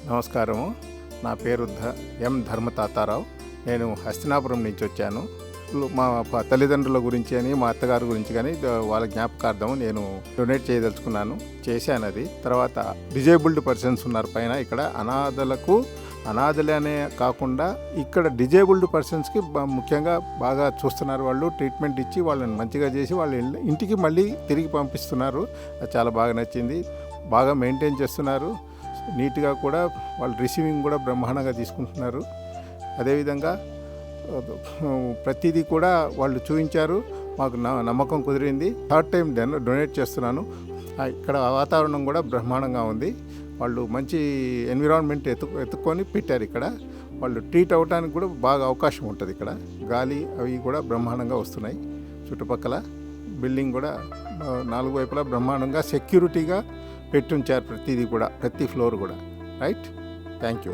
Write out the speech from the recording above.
నమస్కారము. నా పేరు ఎం ధర్మతాతారావు. నేను హస్తినాపురం నుంచి వచ్చాను. మా తల్లిదండ్రుల గురించి అని, మా అత్తగారి గురించి కానీ వాళ్ళ జ్ఞాపకార్థం నేను డొనేట్ చేయదలుచుకున్నాను. చేశాను అది. తర్వాత డిజేబుల్డ్ పర్సన్స్ ఉన్నారు పైన. ఇక్కడ అనాథలే అనే కాకుండా ఇక్కడ డిజేబుల్డ్ పర్సన్స్కి ముఖ్యంగా బాగా చూస్తున్నారు. వాళ్ళు ట్రీట్మెంట్ ఇచ్చి వాళ్ళని మంచిగా చేసి వాళ్ళ ఇంటికి మళ్ళీ తిరిగి పంపిస్తున్నారు. అది చాలా బాగా నచ్చింది. బాగా మెయింటైన్ చేస్తున్నారు. నీట్గా కూడా వాళ్ళు రిసీవింగ్ కూడా బ్రహ్మాండంగా తీసుకుంటున్నారు. అదేవిధంగా ప్రతిదీ కూడా వాళ్ళు చూపించారు. మాకు నమ్మకం కుదిరింది. థర్డ్ టైం డొనేట్ చేస్తున్నాను. ఇక్కడ వాతావరణం కూడా బ్రహ్మాండంగా ఉంది. వాళ్ళు మంచి ఎన్విరాన్మెంట్ ఎత్తుక్కొని పెట్టారు. ఇక్కడ వాళ్ళు ట్రీట్ అవ్వడానికి కూడా బాగా అవకాశం ఉంటుంది. ఇక్కడ గాలి అవి కూడా బ్రహ్మాండంగా వస్తున్నాయి. చుట్టుపక్కల బిల్డింగ్ కూడా 4 వైపులా బ్రహ్మాండంగా సెక్యూరిటీగా పెట్టుంచారు. ప్రతిదీ కూడా, ప్రతి ఫ్లోర్ కూడా. రైట్. Thank you.